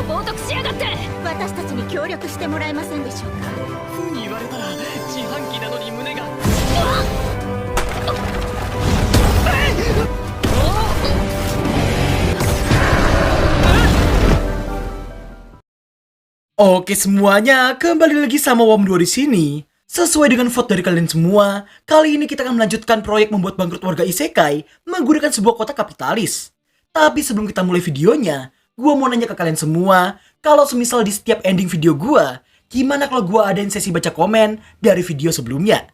を冒涜しやがって。私たちに協力してもらえませんでしょうか。ふうに言われたら自販機なのに胸が。Oke semuanya, kembali lagi sama Wom2 di sini. Sesuai dengan vote dari kalian semua, kali ini kita akan melanjutkan proyek membuat bangkrut warga isekai menggunakan sebuah kota kapitalis. Tapi sebelum kita mulai videonya, gua mau nanya ke kalian semua, kalau semisal di setiap ending video gua, gimana kalau gua adain sesi baca komen dari video sebelumnya?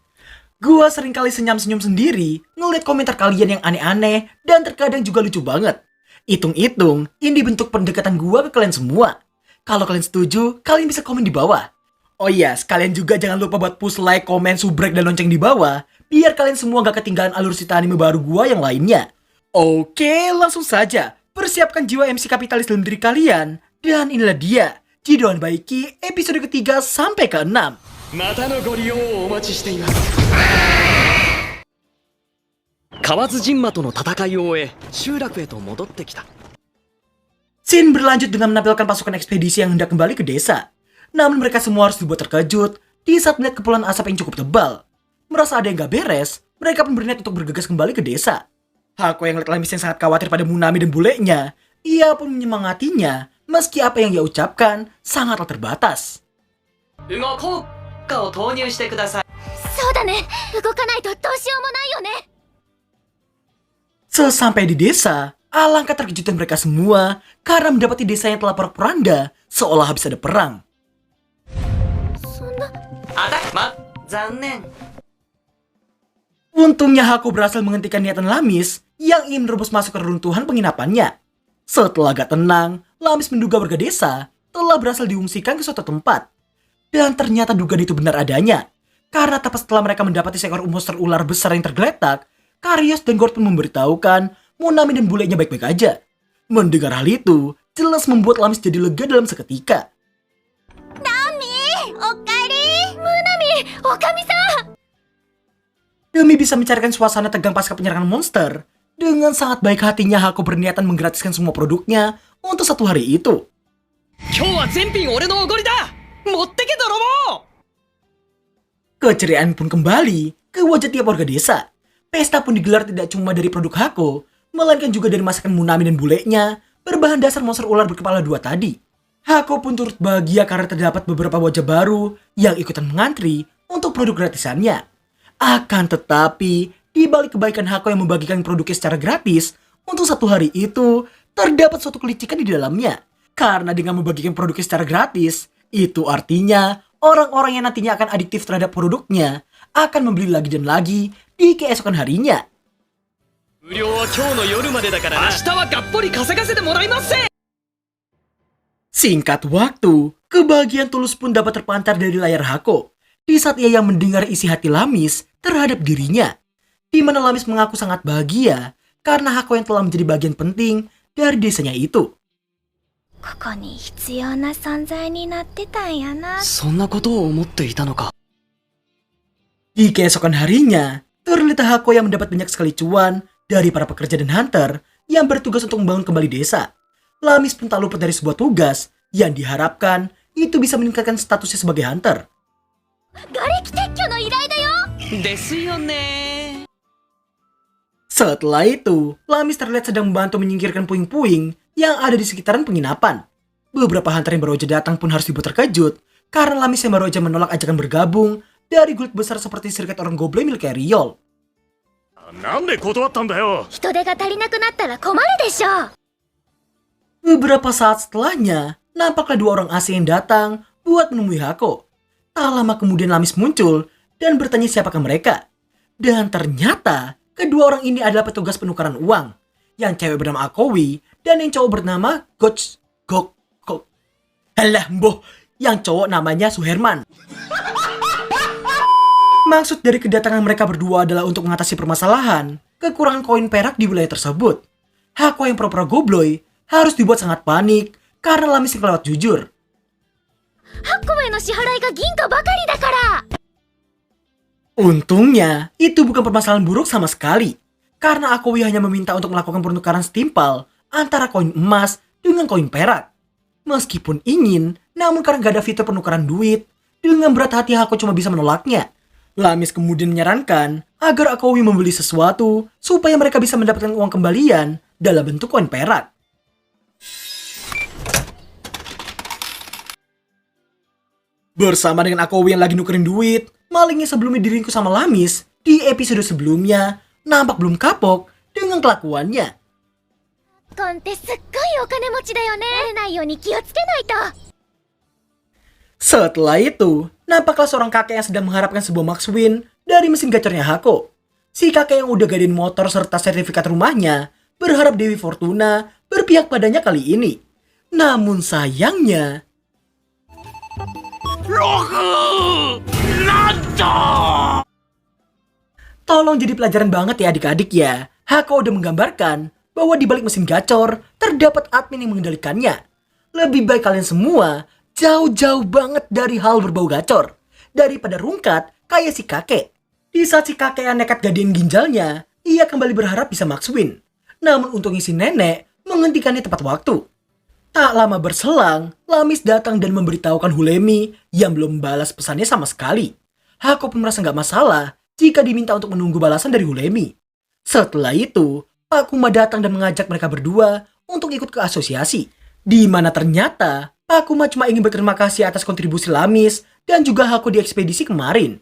Gua seringkali senyum-senyum sendiri ngeliat komentar kalian yang aneh-aneh dan terkadang juga lucu banget. Hitung-hitung, ini bentuk pendekatan gua ke kalian semua. Kalau kalian setuju, kalian bisa komen di bawah. Oh iya, sekalian juga jangan lupa buat push like, komen, subrek, dan lonceng di bawah, biar kalian semua gak ketinggalan alur cerita anime baru gua yang lainnya. Oke, langsung saja. Persiapkan jiwa MC kapitalis dalam diri kalian. Dan inilah dia, Jidoan Baiki, episode ketiga sampai ke-6. またのご利用をお待ちしています。河津陣馬との戦いを終え、集落へと戻ってきた。 Scene berlanjut dengan menampilkan pasukan ekspedisi yang hendak kembali ke desa. Namun mereka semua harus dibuat terkejut di saat melihat kepulan asap yang cukup tebal. Merasa ada yang gak beres, mereka pun berniat untuk bergegas kembali ke desa. Hako yang melihat Lamis yang sangat khawatir pada Munami dan bulenya, ia pun menyemangatinya meski apa yang dia ucapkan sangatlah terbatas. 動こうかを投入してください。そうだね。動かないとどうしようもないよね。 Sesampai di desa, alangkah terkejutnya mereka semua karena mendapati desa yang telah porak-poranda seolah habis ada perang. 残念。 Untungnya Hako berhasil menghentikan niatan Lamis yang ingin menerobos masuk ke reruntuhan penginapannya. Setelah agak tenang, Lamis menduga warga desa telah berhasil diungsikan ke suatu tempat. Dan ternyata dugaan itu benar adanya. Karena tepat setelah mereka mendapati seekor monster ular besar yang tergeletak, Karios dan Gord pun memberitahukan Munami dan bulenya baik-baik aja. Mendengar hal itu, jelas membuat Lamis jadi lega dalam seketika. Nami, okaeri. Munami, okami-san. Demi bisa mencarikan suasana tegang pasca penyerangan monster, dengan sangat baik hatinya Hako berniatan menggratiskan semua produknya untuk satu hari itu. 今日は全品俺のおごりだ。持ってけ泥棒。 Keceriaan pun kembali ke wajah tiap warga desa. Pesta pun digelar tidak cuma dari produk Hako, melainkan juga dari masakan Munami dan bulenya berbahan dasar monster ular berkepala dua tadi. Hako pun turut bahagia karena terdapat beberapa wajah baru yang ikutan mengantri untuk produk gratisannya. Akan tetapi, di balik kebaikan Hako yang membagikan produknya secara gratis, untuk satu hari itu, terdapat suatu kelicikan di dalamnya. Karena dengan membagikan produknya secara gratis, itu artinya orang-orang yang nantinya akan adiktif terhadap produknya akan membeli lagi dan lagi di keesokan harinya. 無料は今日の夜までだからな。明日はがっぽり稼がせてもらいますぜ。 Singkat waktu, kebahagiaan tulus pun dapat terpancar dari layar Hako di saat ia yang mendengar isi hati Lamis terhadap dirinya, di mana Lamis mengaku sangat bahagia karena Hako yang telah menjadi bagian penting dari desanya itu. ここに必要な存在になってたんやな。そんなことを思っていたのか。 Di keesokan harinya, ternyata Hako yang mendapat banyak sekali cuan dari para pekerja dan hunter yang bertugas untuk membangun kembali desa. Lamis pun tak luput dari sebuah tugas yang diharapkan itu bisa meningkatkan statusnya sebagai hunter. 瓦礫撤去の依頼だよ。ですよね。 Setelah itu, Lamis terlihat sedang membantu menyingkirkan puing-puing yang ada di sekitaran penginapan. Beberapa hunter yang baru aja datang pun harus dibuat terkejut karena Lamis yang baru aja menolak ajakan bergabung dari guild besar seperti Serikat Orang Goblin milik Riol. なんで断ったんだよ。人手が足りなくなったら困るでしょ。 Beberapa saat setelahnya, nampaklah dua orang asing yang datang buat menemui Hako. Tak lama kemudian Lamis muncul dan bertanya siapakah mereka. Dan ternyata kedua orang ini adalah petugas penukaran uang. Yang cewek bernama Akowi dan yang cowok bernama Halah mboh, yang cowok namanya Suherman. Maksud dari kedatangan mereka berdua adalah untuk mengatasi permasalahan kekurangan koin perak di wilayah tersebut. Hako yang pura-pura gobloy harus dibuat sangat panik karena Lamis yang kelewat jujur. ハコへの支払いが銀貨ばかりだから。 Untungnya, itu bukan permasalahan buruk sama sekali. Karena Akowi hanya meminta untuk melakukan pertukaran setimpal antara koin emas dengan koin perak. Meskipun ingin, namun karena gak ada fitur penukaran duit, dengan berat hati Hako cuma bisa menolaknya. Lamis kemudian menyarankan agar Akowi membeli sesuatu supaya mereka bisa mendapatkan uang kembalian dalam bentuk koin perak. Bersama dengan Akowi yang lagi nukerin duit, malingnya sebelumnya diringkus sama Lamis di episode sebelumnya nampak belum kapok dengan kelakuannya. コンってすっごいお金持ちだよね。バレないように気をつけないと。 Setelah itu, nampaklah seorang kakek yang sedang mengharapkan sebuah Max Win dari mesin gacornya Hako. Si kakek yang udah gadein motor serta sertifikat rumahnya berharap Dewi Fortuna berpihak padanya kali ini. Namun sayangnya, なんと tolong jadi pelajaran banget ya adik-adik ya. Hako udah menggambarkan bahwa di balik mesin gacor terdapat admin yang mengendalikannya. Lebih baik kalian semua jauh-jauh banget dari hal berbau gacor daripada rungkat kayak si kakek. Di saat si kakek yang nekat gadein ginjalnya, ia kembali berharap bisa Max Win. Namun untungnya si nenek menghentikannya tepat waktu. Tak lama berselang, Lamis datang dan memberitahukan Hulemi yang belum membalas pesannya sama sekali. Hako pun merasa nggak masalah jika diminta untuk menunggu balasan dari Hulemi. Setelah itu, Pak Kuma datang dan mengajak mereka berdua untuk ikut ke asosiasi. Di mana ternyata Pak Kuma cuma ingin berterima kasih atas kontribusi Lamis dan juga Hako di ekspedisi kemarin.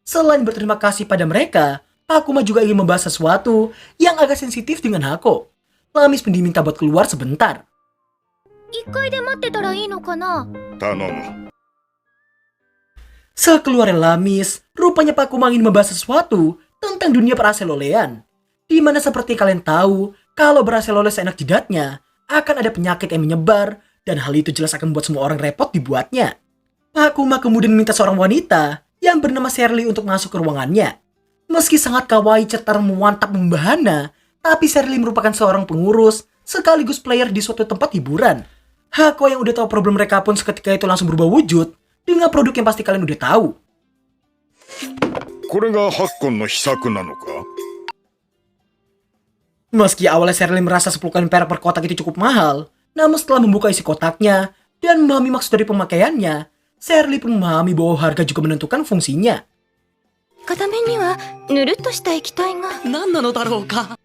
Selain berterima kasih pada mereka, Pak Kuma juga ingin membahas sesuatu yang agak sensitif dengan Hako. Lamis pun diminta buat keluar sebentar. 1階で待ってたらいいのかな。 頼む Sekeluarnya Lamis, rupanya Pak Kuma ingin membahas sesuatu tentang dunia peraselolean. Di mana seperti kalian tahu, kalau beraselole seenak jidatnya, akan ada penyakit yang menyebar, dan hal itu jelas akan membuat semua orang repot dibuatnya. Pak Kuma kemudian meminta seorang wanita yang bernama Shirley untuk masuk ke ruangannya. Meski sangat kawaii cetar memantap membahana, tapi Shirley merupakan seorang pengurus sekaligus player di suatu tempat hiburan. Hako yang udah tahu problem mereka pun seketika itu langsung berubah wujud dengan produk yang pasti kalian udah tahu. これが8個の秘策なのか Meski awalnya Shirley merasa 10 koin perak per kotak itu cukup mahal, namun setelah membuka isi kotaknya dan memahami maksud dari pemakaiannya, Shirley pun memahami bahwa harga juga menentukan fungsinya. 片面にはぬるっとした液体が。何なのだろうか。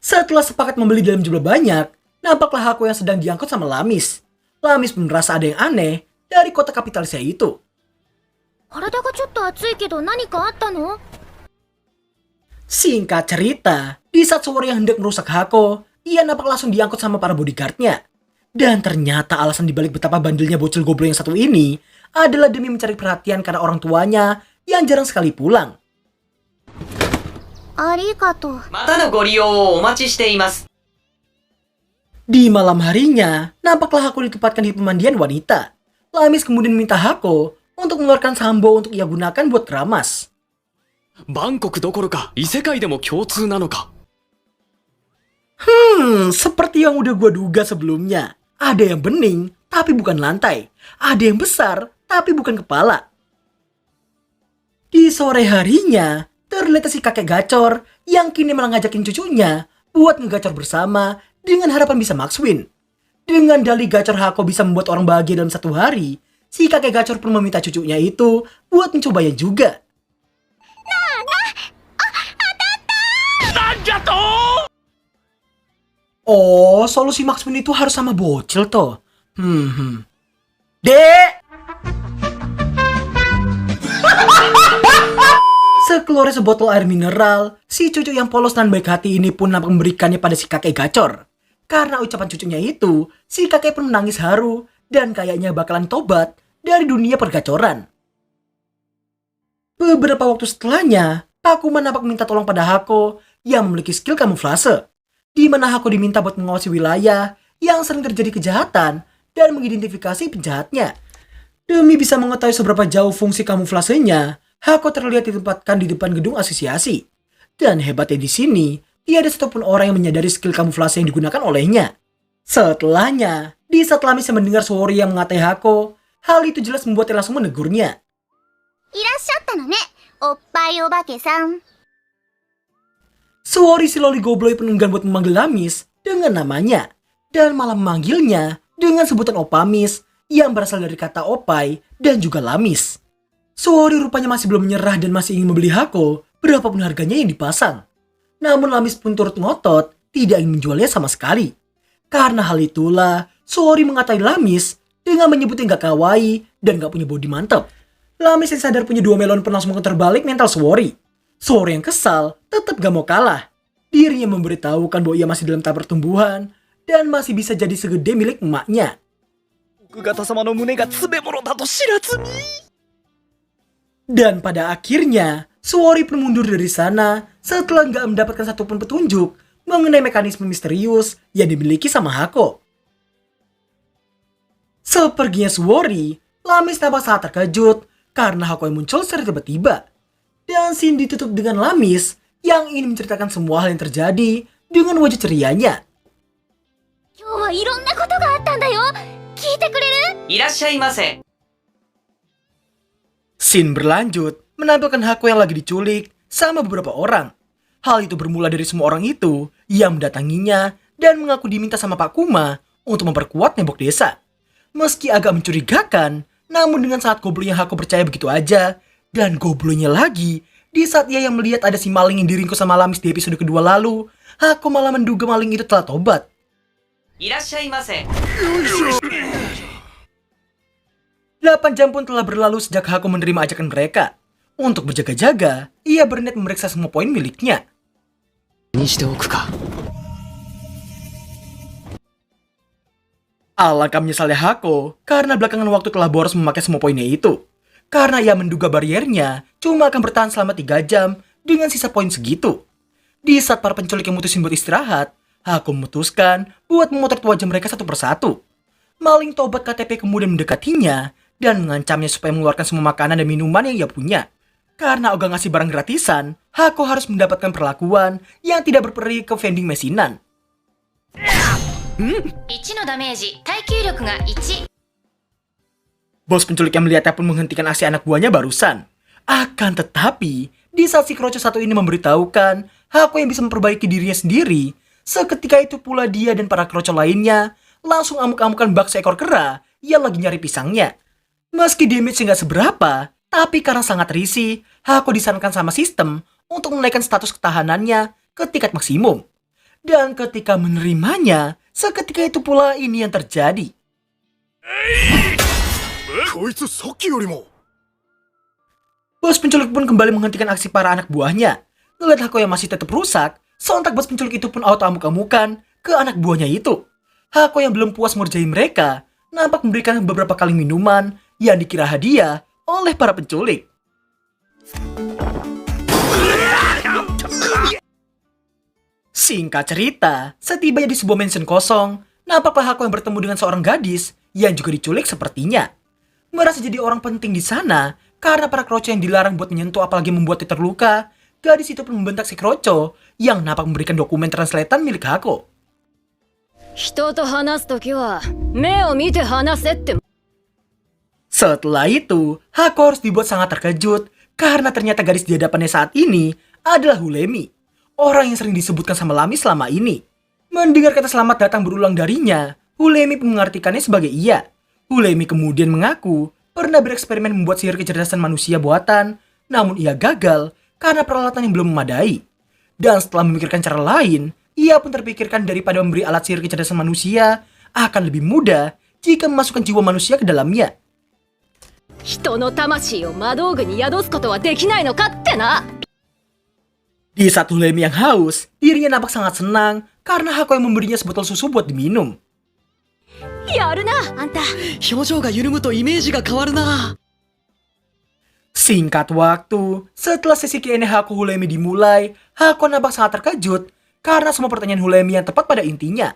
Setelah sepakat membeli dalam jumlah banyak, nampaklah Hako yang sedang diangkut sama Lamis. Lamis pun merasa ada yang aneh dari kotak kapitalisnya itu. 体がちょっと熱いけど何かあったの？ Singkat cerita, di saat Suwori yang hendak merusak Hako, ia nampak langsung diangkut sama para bodyguardnya. Dan ternyata alasan dibalik betapa bandelnya bocil goblok yang satu ini adalah demi mencari perhatian karena orang tuanya yang jarang sekali pulang. ありがとう。またのご利用をお待ちしています。 Di malam harinya, nampaklah Hako ditempatkan di pemandian wanita. Lamis kemudian meminta Hako untuk mengeluarkan sambo untuk ia gunakan buat keramas. バンコクどころか異世界でも共通なのか。 Seperti yang udah gue duga sebelumnya. Ada yang bening, tapi bukan lantai. Ada yang besar, tapi bukan kepala. Di sore harinya, terlihat si kakek gacor yang kini malah ngajakin cucunya buat ngegacor bersama dengan harapan bisa Max Win. Dengan dalih gacor Hako bisa membuat orang bahagia dalam 1 hari, si kakek gacor pun meminta cucunya itu buat mencobanya juga. なんじゃと Oh, solusi Max Win itu harus sama bocil toh. Dek! Sekeluarnya sebotol air mineral, si cucu yang polos dan baik hati ini pun nampak memberikannya pada si kakek gacor. Karena ucapan cucunya itu, si kakek pun menangis haru dan kayaknya bakalan tobat dari dunia pergacoran. Beberapa waktu setelahnya, Pak Kuma nampak minta tolong pada Hako yang memiliki skill kamuflase, di mana Hako diminta buat mengawasi wilayah yang sering terjadi kejahatan dan mengidentifikasi penjahatnya. Demi bisa mengetahui seberapa jauh fungsi kamuflasenya, Hako terlihat ditempatkan di depan gedung asosiasi. Dan hebatnya di sini, tiada satupun orang yang menyadari skill kamuflase yang digunakan olehnya. Setelahnya, di saat Lamis mendengar Suwori yang mengatai Hako, hal itu jelas membuatnya langsung menegurnya. いらっしゃったのね、おっぱいお化けさん。 Suwori si loli gobloy pun enggan buat memanggil Lamis dengan namanya, dan malah memanggilnya dengan sebutan opamis yang berasal dari kata opai dan juga lamis. Suwori rupanya masih belum menyerah dan masih ingin membeli Hako berapapun harganya yang dipasang. Namun Lamis pun turut ngotot tidak ingin menjualnya sama sekali. Karena hal itulah Suwori mengatai Lamis dengan menyebutnya gak kawaii dan gak punya body mantap. Lamis yang sadar punya 2 melon pun langsung terbalik mental Suwori. Suwori yang kesal tetap gak mau kalah. Dirinya memberitahukan bahwa ia masih dalam tahap pertumbuhan dan masih bisa jadi segede milik emaknya. Dan pada akhirnya, Suwori pun mundur dari sana setelah nggak mendapatkan satupun petunjuk mengenai mekanisme misterius yang dimiliki sama Hako. Seperginya Suwori, Lamis tampak sangat terkejut karena Hako yang muncul secara tiba-tiba. Dan scene ditutup dengan Lamis yang ingin menceritakan semua hal yang terjadi dengan wajah cerianya. 今日はいろんなことがあったんだよ。聞いてくれる？いらっしゃいませ。 Scene berlanjut menampilkan Hako yang lagi diculik sama beberapa orang. Hal itu bermula dari semua orang itu yang mendatanginya dan mengaku diminta sama Pak Kuma untuk memperkuat tembok desa. Meski agak mencurigakan, namun dengan sangat gobloknya Hako percaya begitu aja. Dan gobloknya lagi, di saat ia yang melihat ada si maling yang diringkus sama Lamis di episode kedua lalu, Hako malah menduga maling itu telah tobat. いらっしゃいませ。 8 jam pun telah berlalu sejak Hako menerima ajakan mereka. Untuk berjaga-jaga, ia berniat memeriksa semua poin miliknya. にしておくか。 Alangkah menyesalnya Hako karena belakangan waktu telah boros memakai semua poinnya itu. Karena ia menduga bariernya cuma akan bertahan selama 3 jam dengan sisa poin segitu. Di saat para penculik yang mutusin buat istirahat, Hako memutuskan buat memotret wajah mereka satu persatu. Maling tobat KTP kemudian mendekatinya dan mengancamnya supaya mengeluarkan semua makanan dan minuman yang ia punya. Karena ogah ngasih barang gratisan, Hako harus mendapatkan perlakuan yang tidak berperi ke vending mesinan. 1のダメージ、耐久力が1。 Bos penculik yang melihatnya pun menghentikan aksi anak buahnya barusan. Akan tetapi, di saat si Kroco satu ini memberitahukan Hako yang bisa memperbaiki dirinya sendiri, seketika itu pula dia dan para Kroco lainnya langsung amuk-amukan bak seekor kera yang lagi nyari pisangnya. Meski damage-nya nggak seberapa, tapi karena sangat risih, Hako disarankan sama sistem untuk menaikkan status ketahanannya ke tingkat maksimum. Dan ketika menerimanya, seketika itu pula ini yang terjadi. こいつさっきよりも Bos penculik pun kembali menghentikan aksi para anak buahnya. Ngeliat Hako yang masih tetap rusak, sontak bos penculik itu pun auto amuk-amukan ke anak buahnya itu. Hako yang belum puas mengerjai mereka, nampak memberikan beberapa kali minuman yang dikira hadiah oleh para penculik. Singkat cerita, setibanya di sebuah mansion kosong, nampaklah Hako yang bertemu dengan seorang gadis yang juga diculik sepertinya. Merasa jadi orang penting di sana karena para Kroco yang dilarang buat menyentuh apalagi membuatnya terluka, gadis itu pun membentak si Kroco yang nampak memberikan dokumen translatean milik Hako. 人と話すときは目を見て話せって。 Setelah itu, Hako harus dibuat sangat terkejut karena ternyata gadis di hadapannya saat ini adalah Hulemi, orang yang sering disebutkan sama Lamis selama ini. Mendengar kata selamat datang berulang darinya, Hulemi pun mengartikannya sebagai iya. Hulemi kemudian mengaku pernah bereksperimen membuat sihir kecerdasan manusia buatan, namun ia gagal karena peralatan yang belum memadai. Dan setelah memikirkan cara lain, ia pun terpikirkan daripada memberi alat sihir kecerdasan manusia, akan lebih mudah jika memasukkan jiwa manusia ke dalamnya. 人の魂を魔道具に宿すことはできないのかってな。 Di saat Hulemi yang haus, dirinya nampak sangat senang karena Hako yang memberinya sebotol susu buat diminum. やるなあんた。表情が緩むとイメージが変わるな。 Singkat waktu, setelah sesi Q&A Hako Hulemi dimulai, Hako nampak sangat terkejut karena semua pertanyaan Hulemi yang tepat pada intinya.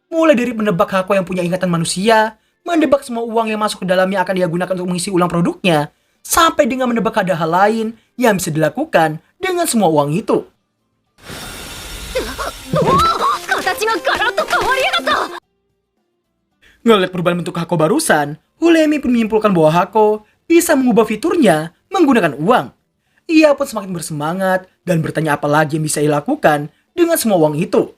Mulai dari menebak Hako yang punya ingatan manusia, menebak semua uang yang masuk ke dalamnya akan dia gunakan untuk mengisi ulang produknya, sampai dengan menebak ada hal lain yang bisa dilakukan dengan semua uang itu. 形がガラッと変わりやがった。 Ngeliat perubahan bentuk Hako barusan, Hulemi pun menyimpulkan bahwa Hako bisa mengubah fiturnya menggunakan uang. Ia pun semakin bersemangat dan bertanya apa lagi yang bisa ia lakukan dengan semua uang itu.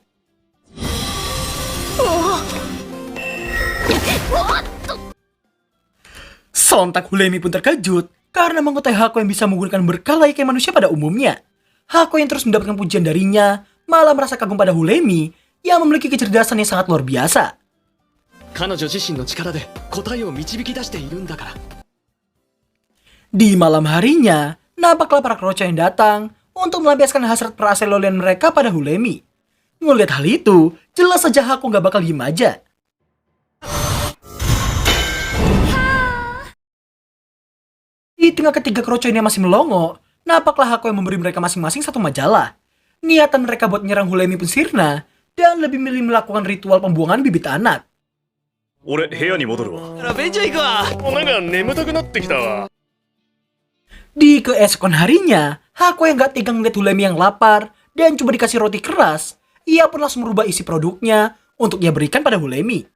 Sontak Hulemi pun terkejut karena mengetahui Hako yang bisa menggunakan berkah layaknya manusia pada umumnya. Hako yang terus mendapatkan pujian darinya malah merasa kagum pada Hulemi yang memiliki kecerdasan yang sangat luar biasa. 彼女自身の力で答えを導き出しているんだから。 Di malam harinya, nampaklah para kroco yang datang untuk melampiaskan hasrat peraselolian mereka pada Hulemi. Ngeliat hal itu, jelas saja Hako gak bakal diem aja. Di tengah ketiga kroco ini masih melongo, nampaklah Hako yang memberi mereka masing-masing satu majalah. Niatan mereka buat menyerang Hulemi pun sirna, dan lebih milih melakukan ritual pembuangan bibit anak. 俺部屋に戻るわ。便所行くわ。なんか眠たくなってきたわ。 Di keesokan harinya, Hako yang gak tegang ngeliat Hulemi yang lapar dan coba dikasih roti keras, ia pun langsung merubah isi produknya untuk ia berikan pada Hulemi.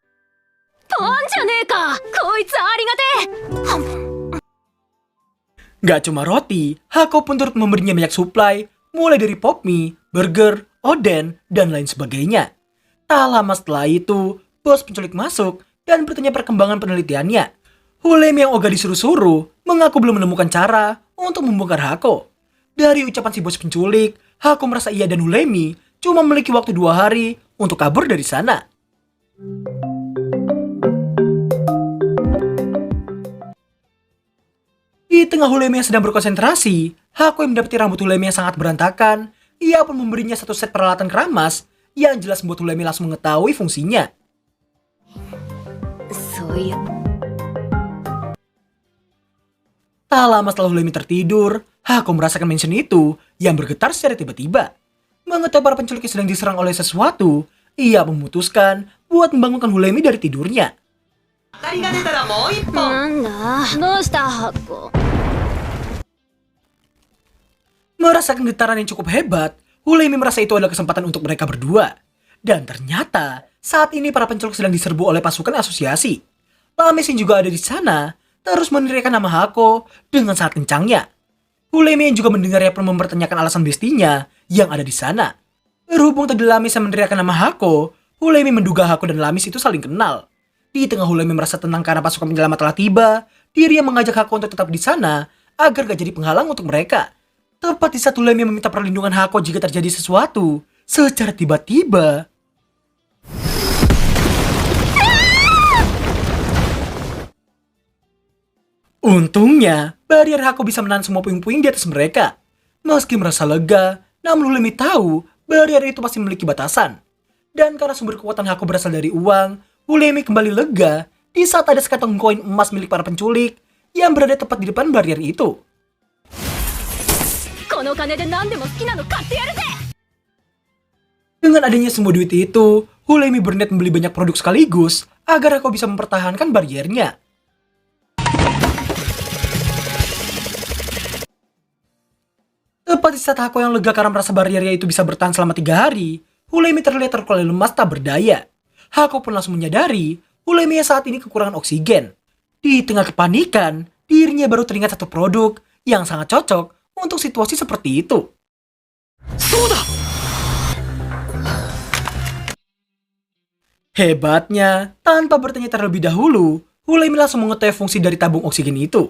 とんじゃねえか、こいつありがてえ。 Gak cuma roti, Hako pun turut memberinya banyak suplai, mulai dari pop mie, burger, oden, dan lain sebagainya. Tak lama setelah itu, bos penculik masuk dan bertanya perkembangan penelitiannya. Hulemi yang ogah disuruh-suruh mengaku belum menemukan cara untuk membongkar Hako. Dari ucapan si bos penculik, Hako merasa ia dan Hulemi cuma memiliki waktu 2 hari untuk kabur dari sana. Di tengah Hulemi yang sedang berkonsentrasi, Hako yang mendapati rambut Hulemi yang sangat berantakan, ia pun memberinya satu set peralatan keramas yang jelas membuat Hulemi langsung mengetahui fungsinya. そういう。 Tak lama setelah Hulemi tertidur, Hako merasakan mansion itu yang bergetar secara tiba-tiba. Mengetahui para penculik yang sedang diserang oleh sesuatu, ia memutuskan buat membangunkan Hulemi dari tidurnya. なんだ、どうしたハッコ。 Merasakan getaran yang cukup hebat, Hulemi merasa itu adalah kesempatan untuk mereka berdua. Dan ternyata, saat ini para penculik sedang diserbu oleh pasukan asosiasi. Lamesin juga ada di sana, terus meneriakkan nama Hako dengan sangat kencangnya. Hulemi yang juga mendengarnya pun mempertanyakan alasan bestinya yang ada di sana. Berhubung tadi Lamis yang meneriakkan nama Hako, Hulemi menduga Hako dan Lamis itu saling kenal. Di tengah Hulemi merasa tenang karena pasukan penyelamat telah tiba, dirinya mengajak Hako untuk tetap di sana agar gak jadi penghalang untuk mereka. Tepat di saat Hulemi meminta perlindungan Hako jika terjadi sesuatu, secara tiba-tiba... Untungnya, barrier Hako bisa menahan semua puing-puing di atas mereka. Meski merasa lega, namun Hulemi tahu barrier itu pasti memiliki batasan. Dan karena sumber kekuatan Hako berasal dari uang, Hulemi kembali lega di saat ada sekantong koin emas milik para penculik yang berada tepat di depan barrier itu. この金で何でも好きなの買ってやるぜ。 Dengan adanya semua duit itu, Hulemi berniat membeli banyak produk sekaligus agar Hako bisa mempertahankan barriernya. Tepat di saat Hako yang lega karena merasa barriernya itu bisa bertahan selama 3 hari, Hulemi terlihat terkulai lemas tak berdaya. Hako pun langsung menyadari, Hulemi yang saat ini kekurangan oksigen. Di tengah kepanikan, dirinya baru teringat satu produk yang sangat cocok untuk situasi seperti itu. Soda! Hebatnya, tanpa bertanya terlebih dahulu, Hulemi langsung mengetahui fungsi dari tabung oksigen itu.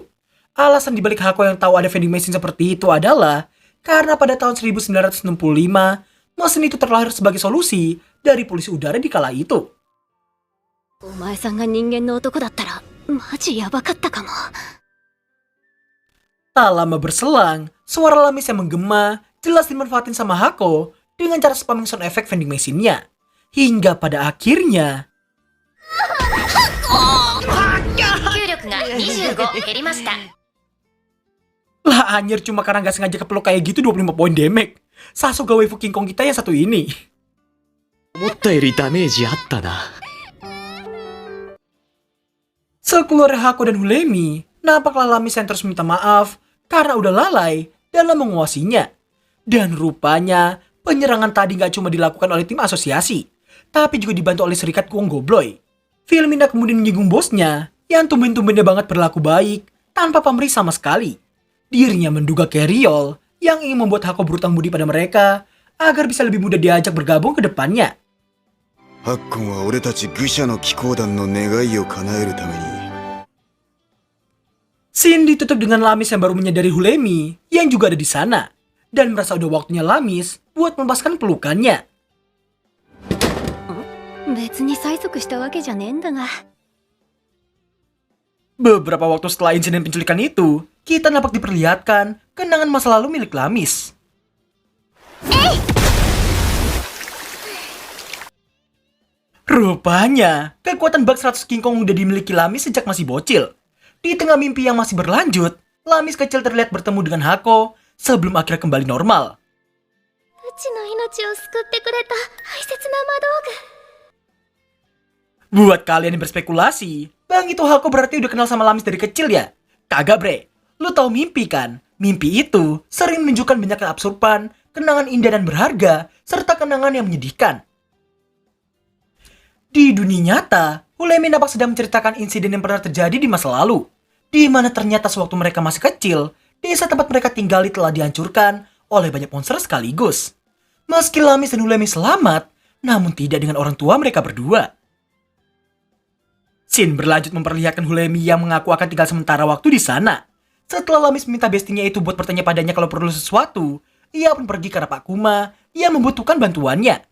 Alasan dibalik Hako yang tahu ada vending machine seperti itu adalah karena pada tahun 1965, mesin itu terlahir sebagai solusi dari polusi udara di kala itu. お前さんが人間の男だったらマジヤバかったかも。 Tak lama berselang, suara Lamis yang menggema jelas dimanfaatin sama Hako dengan cara spamming sound effect vending machine-nya. Hingga pada akhirnya... 球力が25減りました。 Lah anjir, cuma karena gak sengaja kepeluk kayak gitu 25 poin damage. Sasuga waifu King Kong kita yang satu ini. 思ったよりダメージあったな。 Sekeluarga Hako dan Hulemi, nampaklah Lamis yang terus minta maaf karena udah lalai dalam menguasinya. Dan rupanya, penyerangan tadi gak cuma dilakukan oleh tim asosiasi, tapi juga dibantu oleh Serikat Kuong Gobloy. Filmina kemudian menyinggung bosnya, yang tumben-tumbennya banget berlaku baik, tanpa pamrih sama sekali. Dirinya menduga Keriol, yang ingin membuat Hako berutang budi pada mereka, agar bisa lebih mudah diajak bergabung ke depannya. ハッコンは俺たち愚者の騎行団の願いを叶えるために Scene ditutup dengan Lamis yang baru menyadari Hulemi yang juga ada di sana dan merasa udah waktunya Lamis buat melepaskan pelukannya. 別に催促したわけじゃねえんだが。 Beberapa waktu setelah insiden penculikan itu, kita dapat diperlihatkan kenangan masa lalu milik Lamis. Rupanya, kekuatan bak 100 King Kong udah dimiliki Lamis sejak masih bocil. Di tengah mimpi yang masih berlanjut, Lamis kecil terlihat bertemu dengan Hako sebelum akhirnya kembali normal. うちの命を救ってくれた大切な魔道具。 Buat kalian yang berspekulasi, Bang itu Hako berarti udah kenal sama Lamis dari kecil ya? Kagak bre, lu tahu mimpi kan? Mimpi itu sering menunjukkan banyak keabsurdan, kenangan indah dan berharga, serta kenangan yang menyedihkan. Di dunia nyata, Hulemi nampak sedang menceritakan insiden yang pernah terjadi di masa lalu, di mana ternyata sewaktu mereka masih kecil, desa tempat mereka tinggali telah dihancurkan oleh banyak monster sekaligus. Meski Lamis dan Hulemi selamat, namun tidak dengan orang tua mereka berdua. Scene berlanjut memperlihatkan Hulemi yang mengaku akan tinggal sementara waktu di sana. Setelah Lamis meminta bestinya itu buat bertanya padanya kalau perlu sesuatu, ia pun pergi ke arah Pak Kuma yang membutuhkan bantuannya.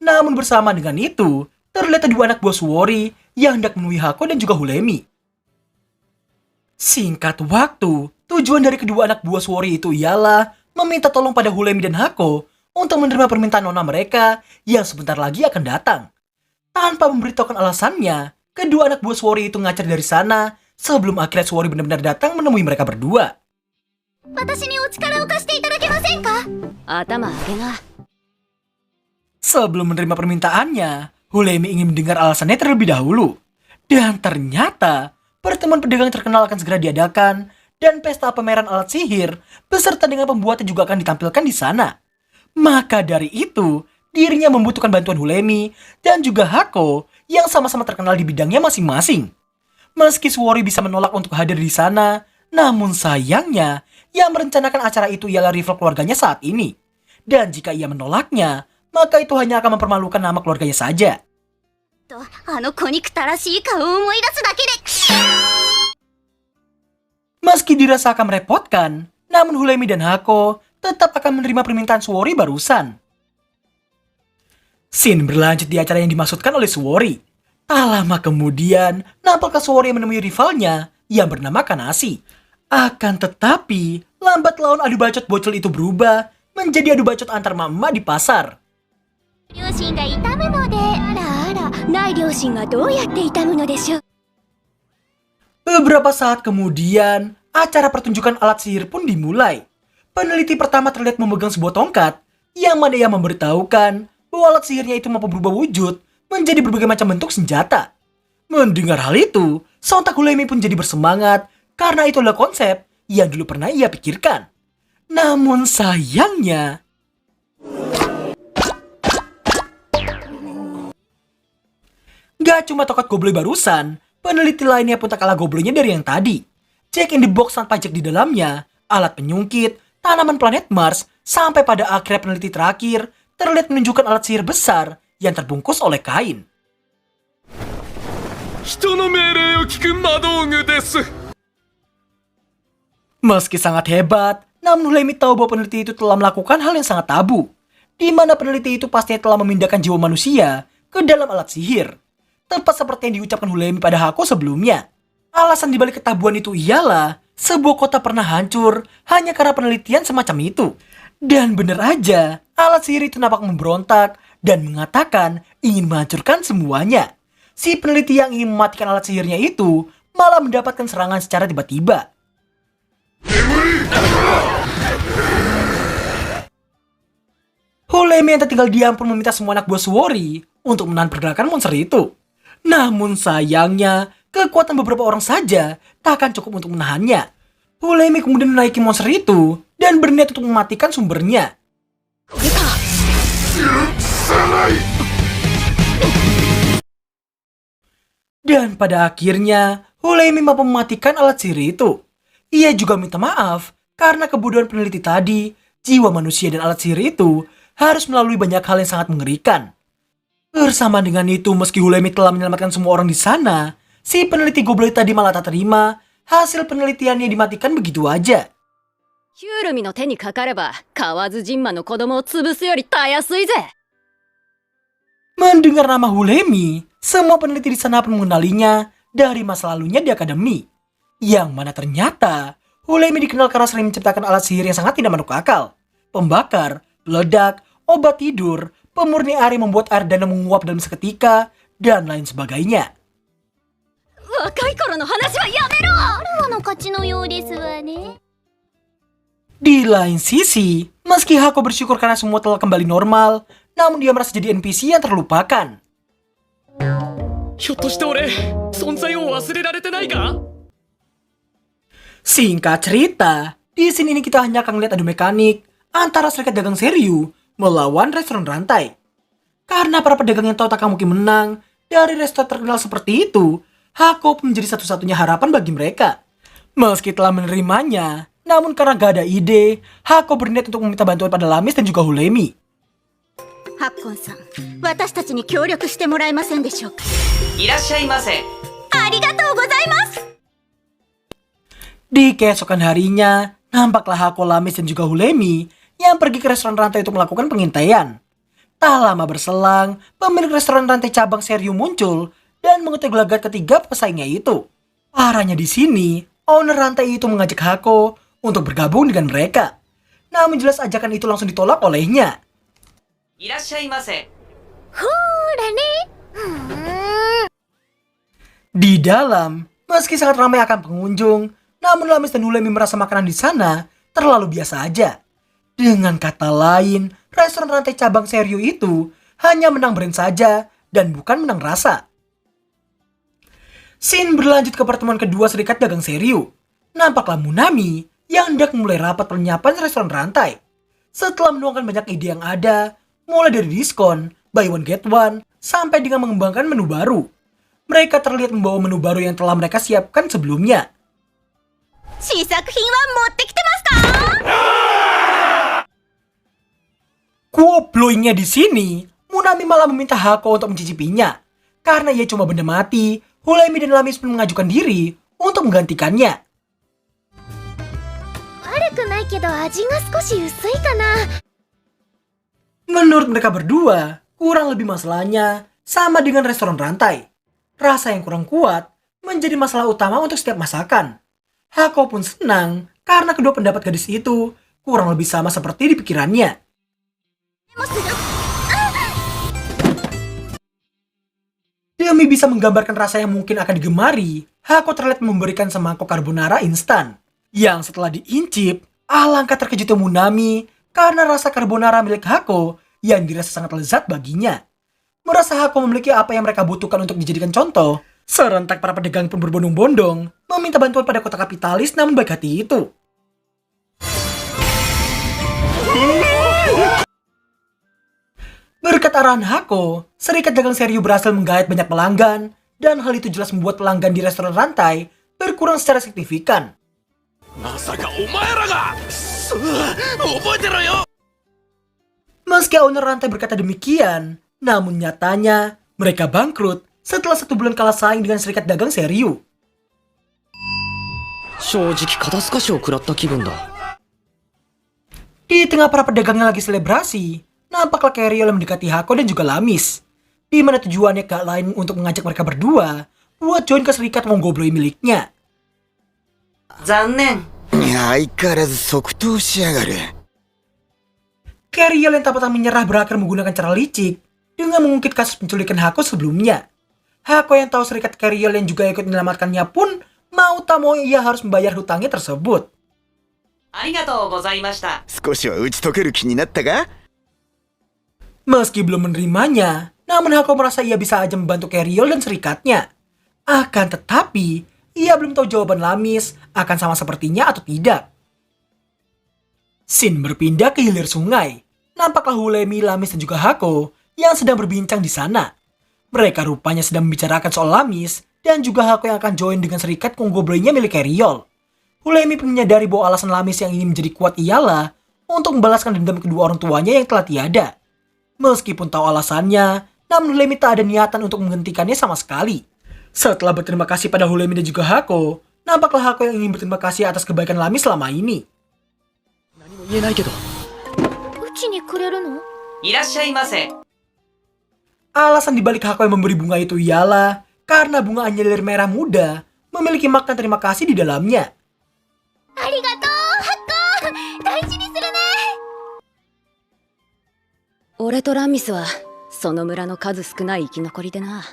Namun bersama dengan itu, terlihat dua anak buah Suwori yang hendak menemui Hako dan juga Hulemi. Singkat waktu, tujuan dari kedua anak buah Suwori itu ialah meminta tolong pada Hulemi dan Hako untuk menerima permintaan nona mereka yang sebentar lagi akan datang. Tanpa memberitahukan alasannya, kedua anak buah Suwori itu ngacar dari sana sebelum akhirnya Suwori benar-benar datang menemui mereka berdua. 私にお力を貸していただけませんか？頭上げな。 Sebelum menerima permintaannya, Hulemi ingin mendengar alasannya terlebih dahulu. Dan ternyata, pertemuan pedagang terkenal akan segera diadakan dan pesta pameran alat sihir beserta dengan pembuatnya juga akan ditampilkan di sana. Maka dari itu, dirinya membutuhkan bantuan Hulemi dan juga Hako yang sama-sama terkenal di bidangnya masing-masing. Meski Suwori bisa menolak untuk hadir di sana, namun sayangnya, yang merencanakan acara itu ialah rival keluarganya saat ini. Dan jika ia menolaknya, maka itu hanya akan mempermalukan nama keluarganya saja. あの子憎たらしい顔を思い出すだけで。 Meski dirasa akan merepotkan, namun Hulemi dan Hako tetap akan menerima permintaan Suwori barusan. Scene berlanjut di acara yang dimaksudkan oleh Suwori. Tak lama kemudian, nampaknya Suwori menemui rivalnya yang bernama Kanasi. Akan tetapi, lambat laun adu bacot bocil itu berubah menjadi adu bacot antar mama di pasar. 両親が痛むので。あらあら、ない両親がどうやって痛むのでしょう。 Beberapa saat kemudian, acara pertunjukan alat sihir pun dimulai. Peneliti pertama terlihat memegang sebuah tongkat, yang mana ia memberitahukan bahwa alat sihirnya itu mampu berubah wujud menjadi berbagai macam bentuk senjata. Mendengar hal itu, sontak Hulemi pun jadi bersemangat karena itu adalah konsep yang dulu pernah ia pikirkan. Namun sayangnya, gak cuma tongkat gobley barusan, peneliti lainnya pun tak kalah gobleynya dari yang tadi. Jack in the Box tanpa Jack di dalamnya, alat penyungkit, tanaman planet Mars, sampai pada akhirnya peneliti terakhir terlihat menunjukkan alat sihir besar yang terbungkus oleh kain. 人の命令を聞く魔道具です。 Meski sangat hebat, namun Hulemi tahu bahwa peneliti itu telah melakukan hal yang sangat tabu, di mana peneliti itu pastinya telah memindahkan jiwa manusia ke dalam alat sihir. Tepat seperti yang diucapkan Hulemi pada Hako sebelumnya. Alasan dibalik ketabuhan itu ialah sebuah kota pernah hancur hanya karena penelitian semacam itu. Dan bener aja, alat sihir itu nampak memberontak dan mengatakan ingin menghancurkan semuanya. Si peneliti yang ingin mematikan alat sihirnya itu malah mendapatkan serangan secara tiba-tiba. Hulemi yang tertinggal diam pun meminta semua anak buah Suwori untuk menahan pergerakan monster itu. Namun sayangnya, kekuatan beberapa orang saja tak akan cukup untuk menahannya. Hulemi kemudian menaiki monster itu dan berniat untuk mematikan sumbernya. Dan pada akhirnya, Hulemi mampu mematikan alat sihir itu. Ia juga minta maaf karena kebodohan peneliti tadi, jiwa manusia dan alat sihir itu harus melalui banyak hal yang sangat mengerikan. Bersama dengan itu, meski Hulemi telah menyelamatkan semua orang di sana, si peneliti goblin tadi malah tak terima hasil penelitiannya dimatikan begitu aja. ヒュールミの手にかかれば河津ジンマの子供を潰すよりたやすいぜ。 Mendengar nama Hulemi, semua peneliti di sana pun mengenalinya dari masa lalunya di akademi. Yang mana ternyata Hulemi dikenal karena sering menciptakan alat sihir yang sangat tidak masuk akal. Pembakar, peledak, obat tidur, pemurni air yang membuat air danau menguap dalam seketika, dan lain sebagainya. 若い頃の話はやめろ。ロの勝ちのようですわね。 Di lain sisi, meski Hako bersyukur karena semua telah kembali normal, namun dia merasa jadi NPC yang terlupakan. ひょっとして俺存在を忘れられてないか？ Singkat cerita, di sini ini kita hanya akan melihat adu mekanik antara serikat dagang Seryu melawan restoran rantai. Karena para pedagang yang tahu tak mungkin menang dari restoran terkenal seperti itu, Hako pun menjadi satu-satunya harapan bagi mereka. Meski telah menerimanya, namun karena gak ada ide, Hako berniat untuk meminta bantuan pada Lamis dan juga Hulemi. ハッコンさん、私たちに協力してもらえませんでしょうか。いらっしゃいませ。ありがとうございます。 Di keesokan harinya, nampaklah Hako, Lamis, dan juga Hulemi yang pergi ke restoran rantai untuk melakukan pengintaian. Tak lama berselang, pemilik restoran rantai cabang Seryu muncul dan mengetuk gelagat ketiga pesaingnya itu. Parahnya di sini, owner rantai itu mengajak Hako untuk bergabung dengan mereka. Namun jelas ajakan itu langsung ditolak olehnya. いらっしゃいませ。 ほーらね。 Di dalam, meski sangat ramai akan pengunjung, namun Lamis dan Hulemi merasa makanan di sana terlalu biasa aja. Dengan kata lain, restoran rantai cabang Seryu itu hanya menang brand saja dan bukan menang rasa. Scene berlanjut ke pertemuan kedua serikat dagang Seryu. Nampaklah Munami yang hendak memulai rapat penyiapan restoran rantai. Setelah menuangkan banyak ide yang ada, mulai dari diskon, buy one get one, sampai dengan mengembangkan menu baru. Mereka terlihat membawa menu baru yang telah mereka siapkan sebelumnya. 試作品は持ってきてますか？ Kuoblowingnya di sini, Munami malah meminta Hako untuk mencicipinya. Karena ia cuma benda mati, Hulemi dan Lamis pun mengajukan diri untuk menggantikannya. 悪くないけど味が少し薄いかな。 Menurut mereka berdua, kurang lebih masalahnya sama dengan restoran rantai. Rasa yang kurang kuat menjadi masalah utama untuk setiap masakan. Hako pun senang karena kedua pendapat gadis itu kurang lebih sama seperti di pikirannya. Demi bisa menggambarkan rasa yang mungkin akan digemari, Hako terlihat memberikan semangkok carbonara instan. Yang setelah diincip, alangkah terkejutnya Munami karena rasa carbonara milik Hako yang dirasa sangat lezat baginya. Merasa Hako memiliki apa yang mereka butuhkan untuk dijadikan contoh, serentak para pedagang pun berbondong-bondong meminta bantuan pada kota kapitalis namun baik hati itu. Berkat arahan Hako, serikat dagang Seryu berhasil menggait banyak pelanggan, dan hal itu jelas membuat pelanggan di restoran rantai berkurang secara signifikan. Meski owner rantai berkata demikian, namun nyatanya mereka bangkrut setelah 1 bulan kalah saing dengan serikat dagang Seryu. 正直肩透かしを食らった気分だ。 Di tengah para pedagang yang lagi selebrasi, nampaklah Keriol yang mendekati Hako dan juga Lamis. Di mana tujuannya gak lain untuk mengajak mereka berdua buat join ke serikat Monggobloi miliknya. 残念。いや、相変わらず即答しやがる。 Keriol yang tak pernah menyerah berakhir menggunakan cara licik dengan mengungkit kasus penculikan Hako sebelumnya. Hako yang tahu serikat Keriol yang juga ikut menyelamatkannya pun mau tak mau ia harus membayar hutangnya tersebut. ありがとうございました。少しは打ち解ける気になったか？ Meski belum menerimanya, namun Hako merasa ia bisa aja membantu Keriol dan serikatnya. Akan tetapi, ia belum tahu jawaban Lamis akan sama sepertinya atau tidak. Scene berpindah ke hilir sungai. Nampaklah Hulemi, Lamis, dan juga Hako yang sedang berbincang di sana. Mereka rupanya sedang membicarakan soal Lamis dan juga Hako yang akan join dengan serikat Monggobloi-nya milik Keriol. Hulemi pun menyadari bahwa alasan Lamis yang ingin menjadi kuat ialah untuk membalaskan dendam kedua orang tuanya yang telah tiada. Meskipun tahu alasannya, namun Hulemi tak ada niatan untuk menghentikannya sama sekali. Setelah berterima kasih pada Hulemi dan juga Hako, nampaklah Hako yang ingin berterima kasih atas kebaikan Lami selama ini. 何も言えないけど。うちにくれるの？いらっしゃいませ。 Alasan dibalik Hako yang memberi bunga itu ialah karena bunga anjelir merah muda memiliki makna terima kasih di dalamnya. ありがとう、ハッコー。大事にするね。俺とラミスはその村の数少ない生き残りでな。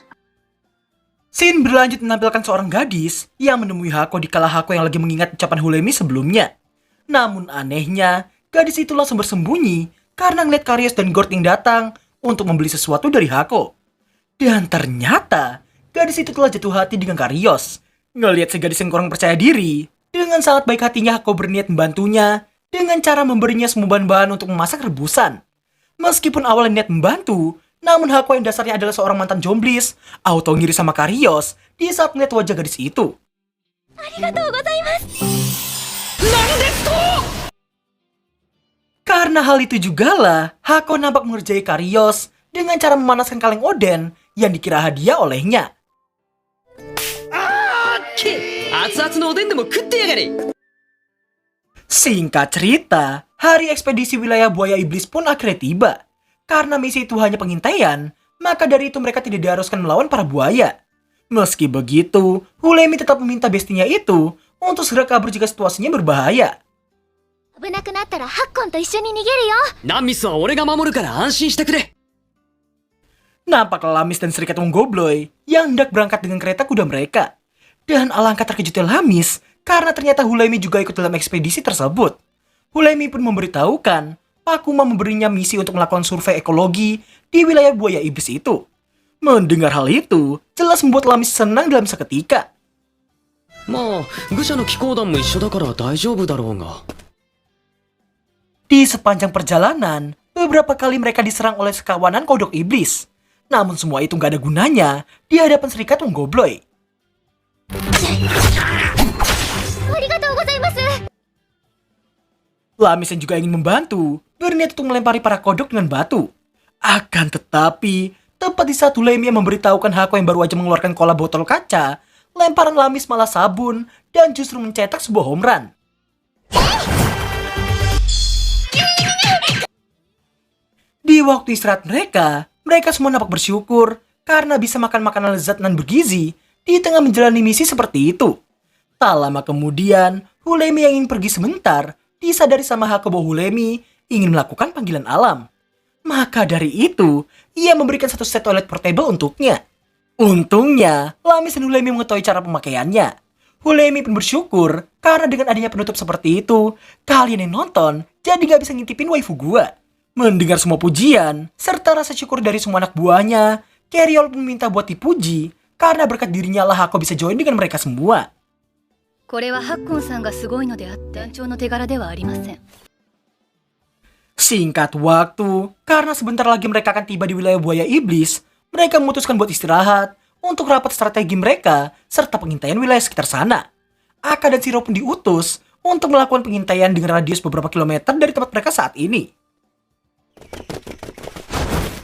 Scene berlanjut menampilkan seorang gadis yang menemui Hako di kala Hako yang lagi mengingat ucapan Hulemi sebelumnya. Namun anehnya, gadis itu langsung bersembunyi karena ngeliat Karios dan Gord yang datang untuk membeli sesuatu dari Hako. Dan ternyata, gadis itu telah jatuh hati dengan Karios. Ngeliat si gadis yang kurang percaya diri, dengan sangat baik hatinya Hako berniat membantunya dengan cara memberinya semua bahan-bahan untuk memasak rebusan. Meskipun awalnya niat membantu, namun Hako yang dasarnya adalah seorang mantan jomblis, auto ngiri sama Karios di saat melihat wajah gadis itu. Karena hal itu jugalah, Hako nampak mengerjai Karios dengan cara memanaskan kaleng oden yang dikira hadiah olehnya. 熱々のおでんでも食ってやがれ。 Singkat cerita, hari ekspedisi wilayah buaya iblis pun akhirnya tiba. Karena misi itu hanya pengintaian, maka dari itu mereka tidak diharuskan melawan para buaya. Meski begitu, Hulemi tetap meminta bestinya itu untuk segera kabur jika situasinya berbahaya. 危なくなったらハッコンと一緒に逃げるよ。ナミスは俺が守るから安心してくれ。 Nampaklah Lamis dan Serikat Wong Gobloy yang hendak berangkat dengan kereta kuda mereka. Dan alangkah terkejutnya Lamis karena ternyata Hulemi juga ikut dalam ekspedisi tersebut. Hulemi pun memberitahukan Pakuma memberinya misi untuk melakukan survei ekologi di wilayah buaya iblis itu. Mendengar hal itu, jelas membuat Lamis senang dalam seketika. まあ愚者の気候団も一緒だから大丈夫だろうが。 Di sepanjang perjalanan, beberapa kali mereka diserang oleh sekawanan kodok iblis. Namun semua itu gak ada gunanya di hadapan Serikat Wong Gobloy. ありがとうございます。 Lamis yang juga ingin membantu, berniat untuk melempari para kodok dengan batu. Akan tetapi, tepat di saat Hulemi yang memberitahukan Hako yang baru aja mengeluarkan kola botol kaca, lemparan Lamis malah sabun dan justru mencetak sebuah home run. Di waktu istirahat mereka semua nampak bersyukur karena bisa makan makanan lezat dan bergizi di tengah menjalani misi seperti itu. Tak lama kemudian, Hulemi yang ingin pergi sebentar disadari sama Hako bahwa Hulemi ingin melakukan panggilan alam. Maka dari itu, ia memberikan satu set toilet portable untuknya. Untungnya, Lamis dan Hulemi mengetahui cara pemakaiannya. Hulemi pun bersyukur karena dengan adanya penutup seperti itu, kalian yang nonton jadi gak bisa ngintipin waifu gua. Mendengar semua pujian, serta rasa syukur dari semua anak buahnya, Carriol pun minta buat dipuji, karena berkat dirinya lah Hako bisa join dengan mereka semua. これはハッコンさんがすごいのであって団長の手柄ではありません。 Singkat waktu, karena sebentar lagi mereka akan tiba di wilayah buaya iblis, mereka memutuskan buat istirahat untuk rapat strategi mereka serta pengintaian wilayah sekitar sana. Aka dan Shiro pun diutus untuk melakukan pengintaian dengan radius beberapa kilometer dari tempat mereka saat ini.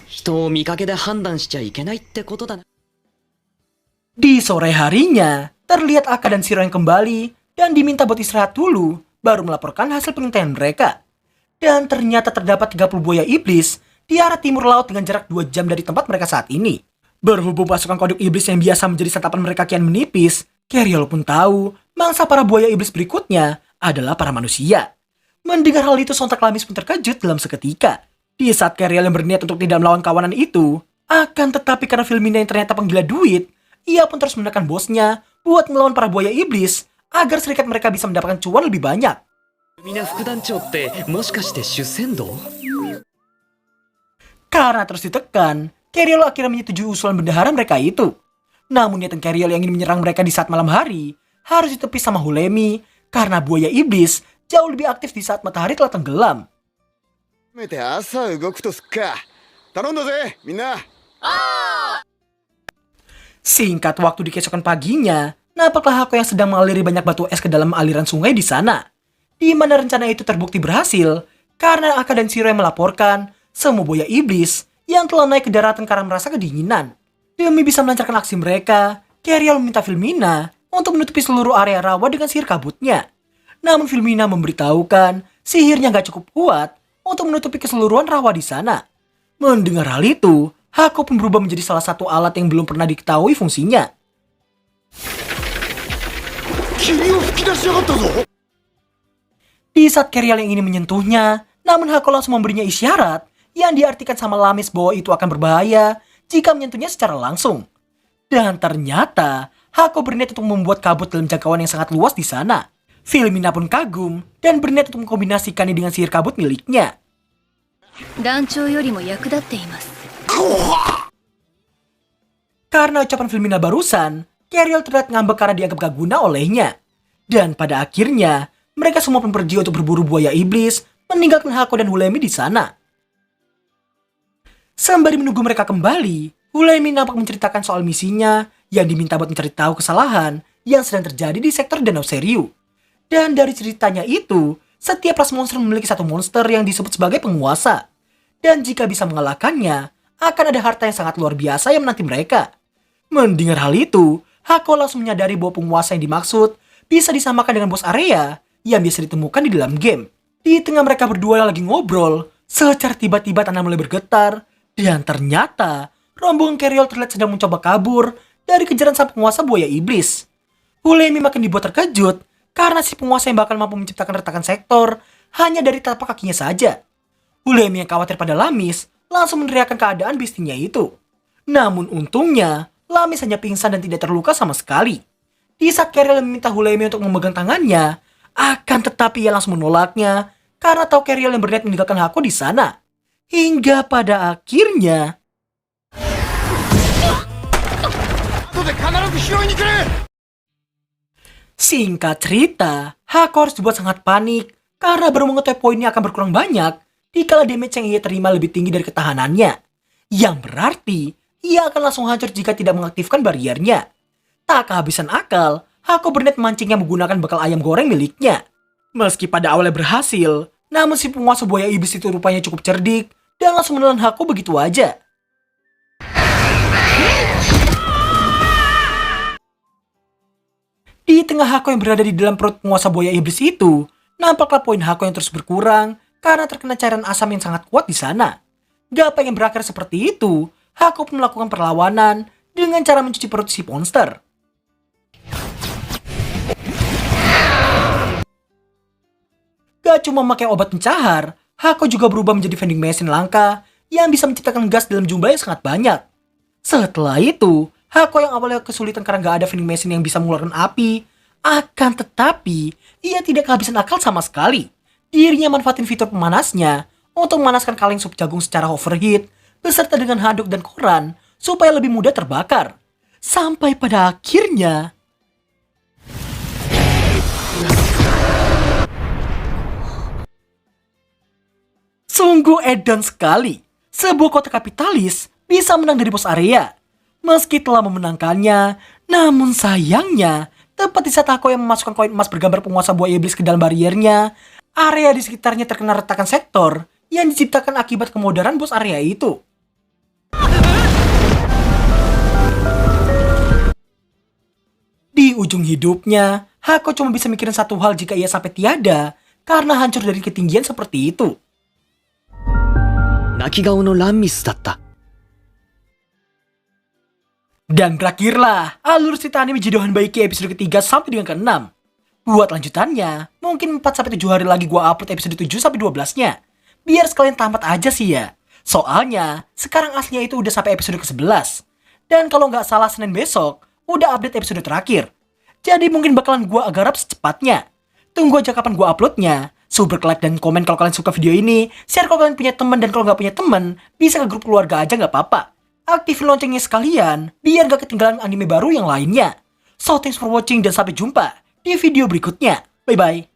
人を見かけで判断しちゃいけないってことだな。 Di sore harinya, terlihat Aka dan Shiro yang kembali dan diminta buat istirahat dulu, baru melaporkan hasil pengintaian mereka. Dan ternyata terdapat 30 buaya iblis di arah timur laut dengan jarak 2 jam dari tempat mereka saat ini. Berhubung pasukan kodok iblis yang biasa menjadi santapan mereka kian menipis, Carriol pun tahu mangsa para buaya iblis berikutnya adalah para manusia. Mendengar hal itu sontak Lamis pun terkejut dalam seketika. Di saat Carriol yang berniat untuk tidak melawan kawanan itu, akan tetapi karena Filmina yang ternyata penggila duit, ia pun terus menekan bosnya buat melawan para buaya iblis agar serikat mereka bisa mendapatkan cuan lebih banyak. みんな副団長ってもしかして主戦道？ Karena terus ditekan, Carriol akhirnya menyetujui usulan bendahara mereka itu. Namun niatan Carriol yang ingin menyerang mereka di saat malam hari harus ditepis sama Hulemi karena buaya iblis jauh lebih aktif di saat matahari telah tenggelam. めて朝動くとすっか。頼んだぜ、みんな。 Singkat waktu di keesokan paginya, nampaklah Hako yang sedang mengaliri banyak batu es ke dalam aliran sungai di sana. Di mana rencana itu terbukti berhasil karena Aka dan Shiro yang melaporkan semua buaya iblis yang telah naik ke daratan karena merasa kedinginan. Demi bisa melancarkan aksi mereka, Cariel meminta Filmina untuk menutupi seluruh area rawa dengan sihir kabutnya. Namun Filmina memberitahukan sihirnya gak cukup kuat untuk menutupi keseluruhan rawa di sana. Mendengar hal itu, Hako pun berubah menjadi salah satu alat yang belum pernah diketahui fungsinya. 霧を吹き出しやがったぞ。 Di saat Cariel yang ingin menyentuhnya, namun Hako langsung memberinya isyarat yang diartikan sama Lamis bahwa itu akan berbahaya jika menyentuhnya secara langsung. Dan ternyata Hako berniat untuk membuat kabut dalam jangkauan yang sangat luas di sana. Filmina pun kagum dan berniat untuk mengkombinasikannya dengan sihir kabut miliknya. 団長よりも役立っています。 Karena ucapan Filmina barusan, Cariel terlihat ngambek karena dianggap gak guna olehnya. Dan pada akhirnya, mereka semua pun pergi untuk berburu buaya iblis, meninggalkan Hako dan Hulemi di sana. Sembari menunggu mereka kembali, Hulemi nampak menceritakan soal misinya yang diminta buat mencari tahu kesalahan yang sedang terjadi di sektor Danau Seriu. Dan dari ceritanya itu, setiap ras monster memiliki satu monster yang disebut sebagai penguasa. Dan jika bisa mengalahkannya, akan ada harta yang sangat luar biasa yang menanti mereka. Mendengar hal itu, Hako langsung menyadari bahwa penguasa yang dimaksud bisa disamakan dengan bos area yang biasa ditemukan di dalam game. Di tengah mereka berdua lagi ngobrol, secara tiba-tiba tanah mulai bergetar, dan ternyata rombongan Cariel terlihat sedang mencoba kabur dari kejaran sang penguasa buaya iblis. Hulemi makin dibuat terkejut karena si penguasa yang bakal mampu menciptakan retakan sektor hanya dari tapak kakinya saja. Hulemi yang khawatir pada Lamis langsung meneriakkan keadaan bestinya itu. Namun untungnya, Lamis hanya pingsan dan tidak terluka sama sekali. Di saat Cariel meminta Hulemi untuk memegang tangannya, akan tetapi ia langsung menolaknya karena tahu Cariel yang berniat meninggalkan Hako di sana. Hingga pada akhirnya, 後で必ず拾いに来る。 singkat cerita, Hako harus dibuat sangat panik karena baru mengetahui poinnya akan berkurang banyak dikala damage yang ia terima lebih tinggi dari ketahanannya. Yang berarti, ia akan langsung hancur jika tidak mengaktifkan bariernya. Tak kehabisan akal, Hako berniat memancingnya menggunakan bekal ayam goreng miliknya. Meski pada awalnya berhasil, namun si penguasa buaya iblis itu rupanya cukup cerdik dan langsung menelan Hako begitu aja. Di tengah Hako yang berada di dalam perut penguasa buaya iblis itu, nampaklah poin Hako yang terus berkurang karena terkena cairan asam yang sangat kuat di sana. Gak pengen berakhir seperti itu, Hako pun melakukan perlawanan dengan cara mencuci perut si monster. Gak cuma memakai obat pencahar, Hako juga berubah menjadi vending machine langka yang bisa menciptakan gas dalam jumlah yang sangat banyak. Setelah itu, Hako yang awalnya kesulitan karena gak ada vending machine yang bisa mengeluarkan api, akan tetapi ia tidak kehabisan akal sama sekali. Dirinya manfaatin fitur pemanasnya untuk memanaskan kaleng sup jagung secara overheat beserta dengan handuk dan koran supaya lebih mudah terbakar. Sampai pada akhirnya, sungguh edan sekali. Sebuah kota kapitalis bisa menang dari bos area. Meski telah memenangkannya, namun sayangnya, tepat di saat Hako yang memasukkan koin emas bergambar penguasa buaya iblis ke dalam bariernya, area di sekitarnya terkena retakan sektor yang diciptakan akibat kemodaran bos area itu. Di ujung hidupnya, Hako cuma bisa mikirin satu hal jika ia sampai tiada karena hancur dari ketinggian seperti itu. 泣き顔のランミスだった。 Dan berakhirlah alur cerita anime Jidohan Baiki episode ketiga sampai dengan ke-6. Buat lanjutannya, mungkin 4-7 hari lagi gua upload episode 7-12-nya. Biar sekalian tamat aja sih ya. Soalnya, sekarang aslinya itu udah sampai episode ke-11. Dan kalau nggak salah Senin besok, udah update episode terakhir. Jadi mungkin bakalan gua agarap secepatnya. Tunggu aja kapan gua uploadnya. Super like dan komen kalau kalian suka video ini. Share kalau kalian punya teman, dan kalau nggak punya teman, bisa ke grup keluarga aja nggak apa-apa. Aktifin loncengnya sekalian, biar gak ketinggalan anime baru yang lainnya. So thanks for watching dan sampai jumpa di video berikutnya. Bye bye.